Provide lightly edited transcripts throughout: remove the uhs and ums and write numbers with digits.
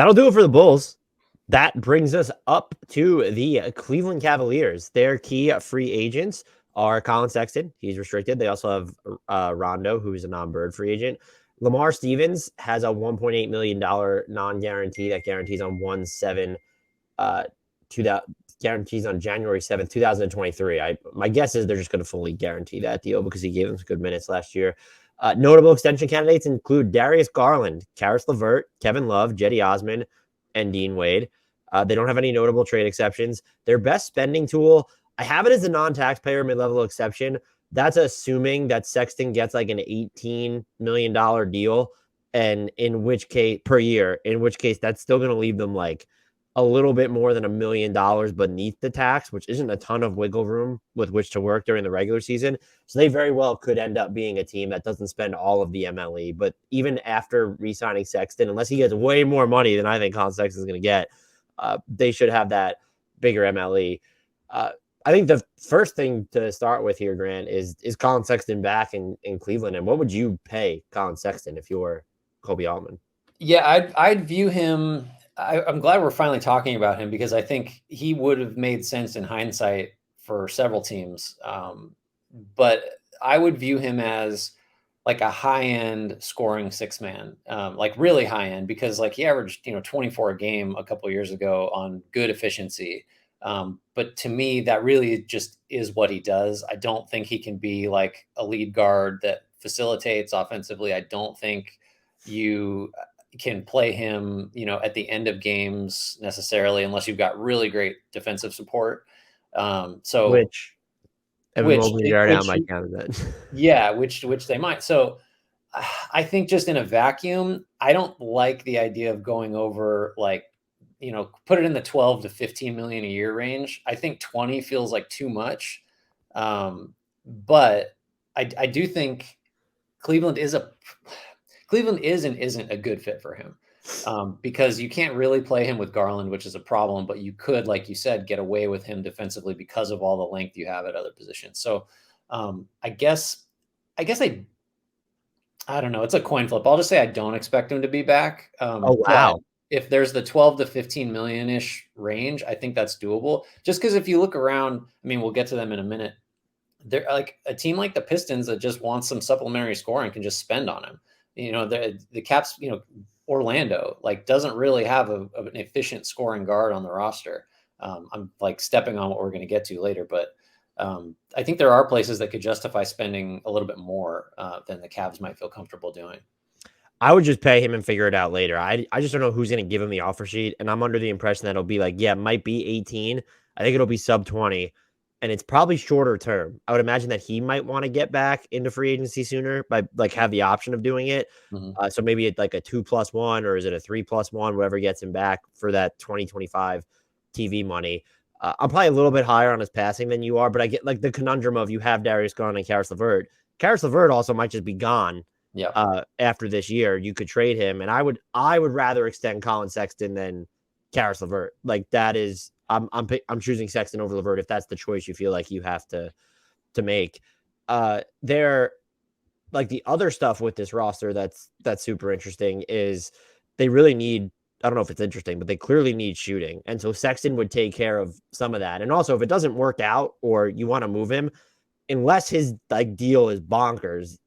That'll do it for the Bulls. That brings us up to the Cleveland Cavaliers. Their key free agents are Colin Sexton. He's restricted. They also have Rondo, who's a non-bird free agent. Lamar Stevens has a $1.8 million non-guarantee that guarantees on 1/7, guarantees on January 7th, 2023. My guess is they're just going to fully guarantee that deal because he gave them some good minutes last year. Notable extension candidates include Darius Garland, Karis LeVert, Kevin Love, Jetty Osman, and Dean Wade. They don't have any notable trade exceptions. Their best spending tool, I have it as a non-taxpayer mid-level exception. That's assuming that Sexton gets like an $18 million deal, and in which case per year, in which case that's still going to leave them like a little bit more than $1 million beneath the tax, which isn't a ton of wiggle room with which to work during the regular season. So they very well could end up being a team that doesn't spend all of the MLE. But even after re-signing Sexton, unless he gets way more money than I think Colin Sexton is going to get, they should have that bigger MLE. I think the first thing to start with here, Grant, is Colin Sexton back in Cleveland? And what would you pay Colin Sexton if you were Kobe Altman? Yeah, I'd view him. I'm glad we're finally talking about him because I think he would have made sense in hindsight for several teams. But I would view him as like a high-end scoring six-man, like really high-end, because like he averaged 24 a game a couple of years ago on good efficiency. But to me, that really just is what he does. I don't think he can be like a lead guard that facilitates offensively. I don't think you can play him, at the end of games necessarily, unless you've got really great defensive support. Which Evan Mobley and Jared Allen might count that. Yeah, which they might. So I think just in a vacuum, I don't like the idea of going over like, put it in the 12 to 15 million a year range. I think 20 feels like too much. But I do think Cleveland is and isn't a good fit for him, because you can't really play him with Garland, which is a problem, but you could, like you said, get away with him defensively because of all the length you have at other positions. So I guess I don't know. It's a coin flip. I'll just say I don't expect him to be back. Oh, wow. If there's the 12 to 15 million-ish range, I think that's doable. Just because if you look around, I mean, we'll get to them in a minute. They're like a team like the Pistons that just wants some supplementary scoring can just spend on him. The Caps, Orlando like doesn't really have an efficient scoring guard on the roster. I'm like stepping on what we're going to get to later, but I think there are places that could justify spending a little bit more than the Cavs might feel comfortable doing. I would just pay him and figure it out later. I just don't know who's going to give him the offer sheet, and I'm under the impression that it'll be like, yeah, it might be 18. I think it'll be sub 20, and it's probably shorter term. I would imagine that he might want to get back into free agency sooner by like have the option of doing it. Mm-hmm. So maybe it's like a 2+1, or is it a 3+1, whatever gets him back for that 2025 TV money. I'm probably a little bit higher on his passing than you are, but I get like the conundrum of you have Darius Garland and Karis LeVert. Karis LeVert also might just be gone. Yeah. After this year, you could trade him, and I would rather extend Colin Sexton than Karis LeVert. Like that is, I'm choosing Sexton over LeVert if that's the choice you feel like you have to make. They're like the other stuff with this roster that's super interesting is they really need. I don't know if it's interesting, but they clearly need shooting, and so Sexton would take care of some of that. And also, if it doesn't work out or you want to move him, unless his like deal is bonkers,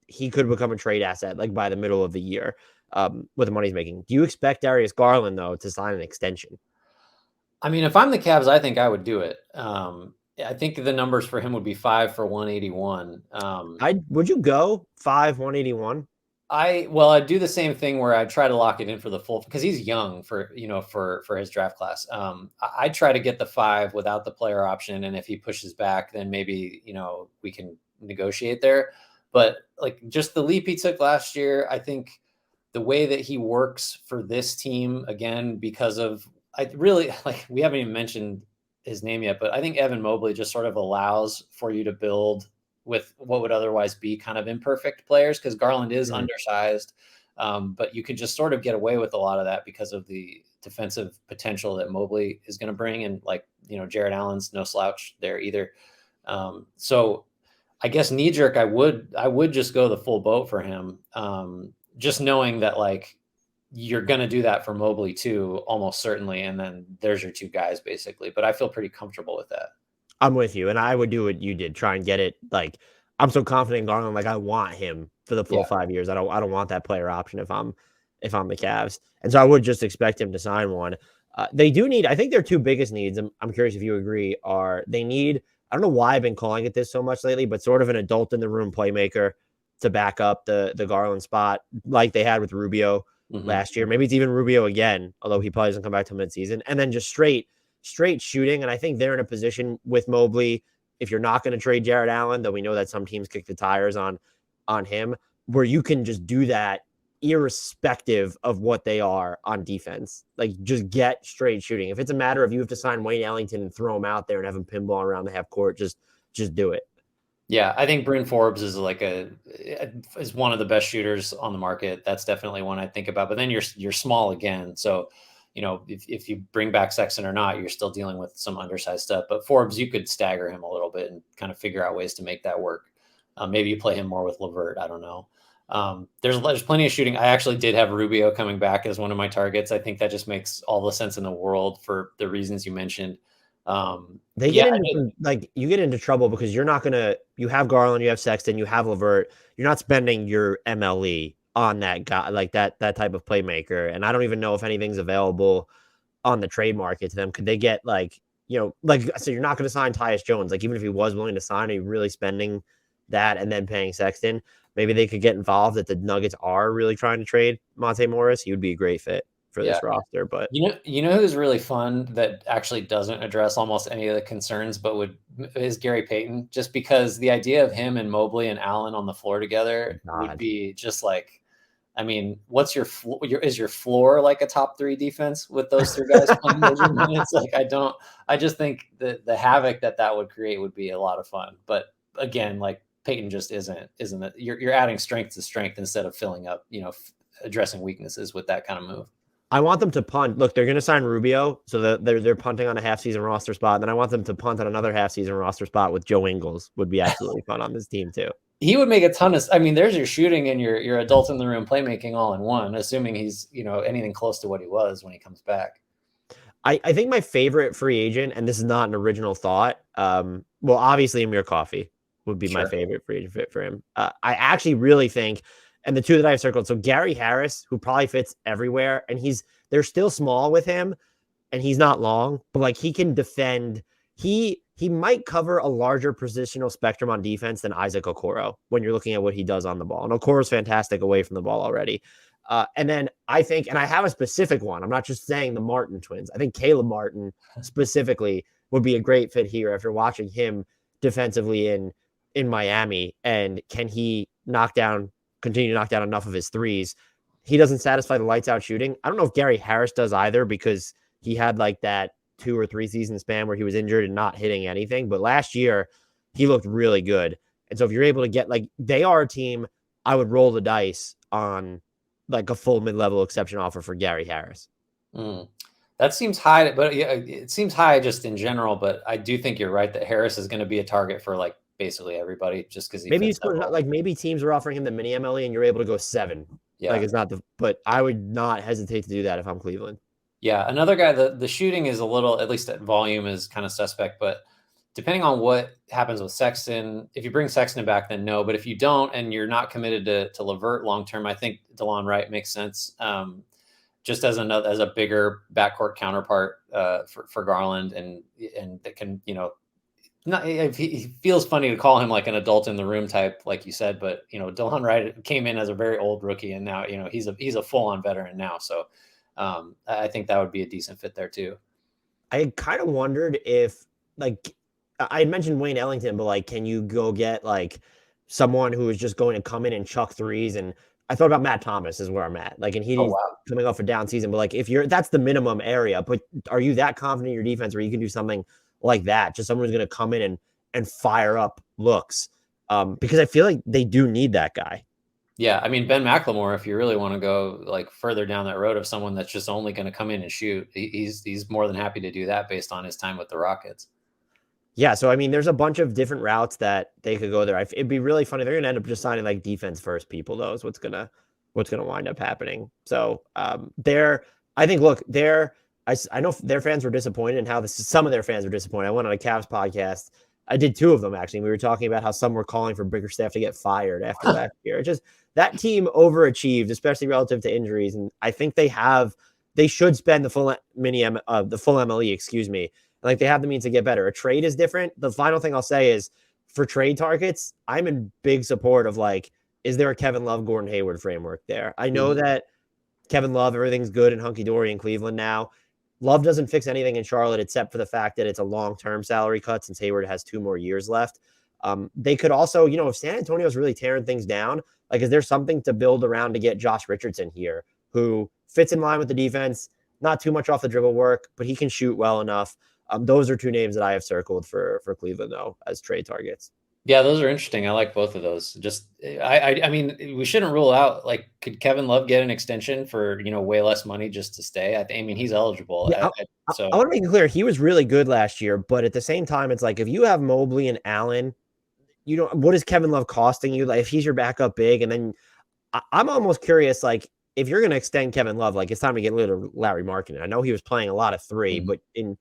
he could become a trade asset like by the middle of the year with the money he's making. Do you expect Darius Garland, though, to sign an extension? I mean, if I'm the Cavs, I think I would do it. I think the numbers for him would be 5 for 181. Would you go 5 181? I'd do the same thing where I try to lock it in for the full, because he's young for his draft class. I try to get the 5 without the player option. And if he pushes back, then maybe, we can negotiate there. But like just the leap he took last year, I think the way that he works for this team, again, because of, I really like, we haven't even mentioned his name yet, but I think Evan Mobley just sort of allows for you to build with what would otherwise be kind of imperfect players, because Garland is undersized, but you can just sort of get away with a lot of that because of the defensive potential that Mobley is going to bring. And like, Jared Allen's no slouch there either. So I guess knee jerk, I would just go the full boat for him. Just knowing that like you're going to do that for Mobley too, almost certainly. And then there's your two guys basically. But I feel pretty comfortable with that. I'm with you, and I would do what you did, try and get it. Like, I'm so confident in Garland. Like, I want him for the full Yeah. 5 years. I don't want that player option if I'm the Cavs, and so I would just expect him to sign one. They do need. I think their two biggest needs. I'm curious if you agree. Are they need? I don't know why I've been calling it this so much lately, but sort of an adult in the room playmaker to back up the Garland spot, like they had with Rubio last year. Maybe it's even Rubio again, although he probably doesn't come back till midseason, and then just straight shooting. And I think they're in a position with Mobley, if you're not going to trade Jared Allen, though we know that some teams kick the tires on him, where you can just do that irrespective of what they are on defense. Like, just get straight shooting. If it's a matter of you have to sign Wayne Ellington and throw him out there and have him pinball around the half court, just do it. Yeah, I think Bryn Forbes is is one of the best shooters on the market. That's definitely one I think about. But then you're small again, so if you bring back Sexton or not, you're still dealing with some undersized stuff. But Forbes, you could stagger him a little bit and kind of figure out ways to make that work. Maybe you play him more with LeVert. I don't know. There's plenty of shooting. I actually did have Rubio coming back as one of my targets. I think that just makes all the sense in the world for the reasons you mentioned. They get into you get into trouble because you have Garland, you have Sexton, you have LeVert. You're not spending your MLE on that guy, like that type of playmaker. And I don't even know if anything's available on the trade market to them. Could they get so you're not going to sign Tyus Jones. Like, even if he was willing to sign, are you really spending that and then paying Sexton? Maybe they could get involved if the Nuggets are really trying to trade Monte Morris. He would be a great fit for this roster. But you know who's really fun that actually doesn't address almost any of the concerns, but is Gary Payton, just because the idea of him and Mobley and Allen on the floor together would be just like, I mean, what's your floor like a top 3 defense with those 3 guys playing major minutes? Like, I just think the havoc that would create would be a lot of fun. But again, like, Payton just isn't it? You're adding strength to strength instead of filling up, addressing weaknesses with that kind of move. I want them to punt. Look, they're going to sign Rubio, so they're punting on a half-season roster spot. And then I want them to punt on another half-season roster spot with Joe Ingles. Would be absolutely fun on this team too. He would make a ton of. I mean, there's your shooting and your adult in the room playmaking all in one. Assuming he's anything close to what he was when he comes back. I think my favorite free agent, and this is not an original thought. Well, obviously Amir Coffey would be my favorite free agent fit for him. I actually really think. And the two that I've circled, so Gary Harris, who probably fits everywhere, and they're still small with him, and he's not long, but like, he can defend. He might cover a larger positional spectrum on defense than Isaac Okoro when you're looking at what he does on the ball. And Okoro's fantastic away from the ball already. And then I think, and I have a specific one, I'm not just saying the Martin twins. I think Caleb Martin specifically would be a great fit here after watching him defensively in Miami. And can he continue to knock down enough of his threes? He doesn't satisfy the lights out shooting. I don't know if Gary Harris does either, because he had like that 2 or 3 season span where he was injured and not hitting anything. But last year he looked really good. And so if you're able to get, like, they are a team, I would roll the dice on like a full mid-level exception offer for Gary Harris. That seems high, but yeah, it seems high just in general. But I do think you're right that Harris is going to be a target for like basically everybody, just because maybe teams are offering him the mini MLE and you're able to go 7. Yeah, like, it's not but I would not hesitate to do that if I'm Cleveland. Yeah, another guy, the shooting is a little, at least at volume, is kind of suspect, but depending on what happens with Sexton, if you bring Sexton back, then no. But if you don't, and you're not committed to LeVert long term, I think DeLon Wright makes sense. Just as a bigger backcourt counterpart for Garland, and that can, he feels funny to call him like an adult in the room type, like you said, but DeLon Wright came in as a very old rookie, and now he's a full on veteran now. So I think that would be a decent fit there too. I kind of wondered if, like, I had mentioned Wayne Ellington, but like, can you go get like someone who is just going to come in and chuck threes? And I thought about Matt Thomas is where I'm at. Like, and he's coming off a down season, but like, that's the minimum area. But are you that confident in your defense where you can do something like that? Just someone who's going to come in and fire up looks. Because I feel like they do need that guy. Yeah, I mean, Ben McLemore, if you really want to go like further down that road of someone that's just only going to come in and shoot, he's more than happy to do that based on his time with the Rockets. Yeah, so I mean, there's a bunch of different routes that they could go there. It'd be really funny. They're going to end up just signing like defense first people, though, is what's going to what's going to wind up happening. So I think, look, I know their fans were disappointed in how some of their fans were disappointed. I went on a Cavs podcast. I did two of them, actually. We were talking about how some were calling for Bickerstaff to get fired after last year. Just that team overachieved, especially relative to injuries. And I think they should spend the full MLE, excuse me. Like they have the means to get better. A trade is different. The final thing I'll say is for trade targets, I'm in big support of like, is there a Kevin Love, Gordon Hayward framework there? I know that Kevin Love, everything's good and hunky-dory in Cleveland now. Love doesn't fix anything in Charlotte except for the fact that it's a long-term salary cut since Hayward has 2 more years left. They could also, if San Antonio's really tearing things down, like, is there something to build around to get Josh Richardson here, who fits in line with the defense, not too much off the dribble work, but he can shoot well enough. Those are two names that I have circled for Cleveland, though, as trade targets. Yeah, those are interesting. I like both of those. Just, I mean, we shouldn't rule out, like, could Kevin Love get an extension for, way less money just to stay? I mean, he's eligible. Yeah, I want to make it clear, he was really good last year, but at the same time, it's like, if you have Mobley and Allen, what is Kevin Love costing you? Like, if he's your backup big, and then I'm almost curious, like, if you're going to extend Kevin Love, like, it's time to get rid of Larry Markkinen. I know he was playing a lot of 3, but in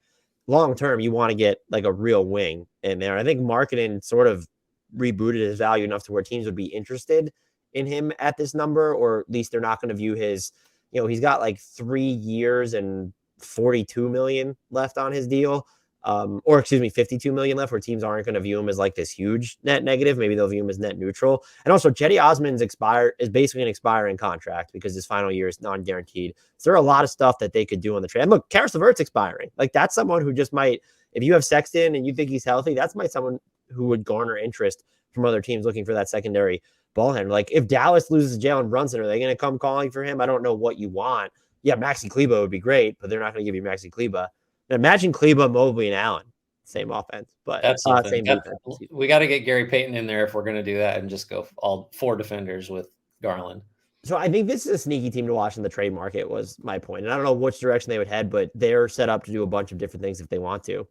long term, you want to get like a real wing in there. I think Markkinen sort of rebooted his value enough to where teams would be interested in him at this number, or at least they're not going to view his, he's got like 3 years and 42 million left on his deal. Or excuse me, 52 million left, where teams aren't going to view him as like this huge net negative. Maybe they'll view him as net neutral. And also, Cedi Osman's is basically an expiring contract because his final year is non-guaranteed. So there are a lot of stuff that they could do on the trade. And look, Caris LeVert's expiring. Like, that's someone who just might, if you have Sexton and you think he's healthy, that's someone who would garner interest from other teams looking for that secondary ball handler. Like, if Dallas loses Jalen Brunson, are they going to come calling for him? I don't know what you want. Yeah, Maxi Kleber would be great, but they're not going to give you Maxi Kleber. Imagine Kleber, Mobley, and Allen. Same offense, but that's same defense. We got to get Gary Payton in there if we're going to do that and just go all 4 defenders with Garland. So I think this is a sneaky team to watch in the trade market, was my point. And I don't know which direction they would head, but they're set up to do a bunch of different things if they want to.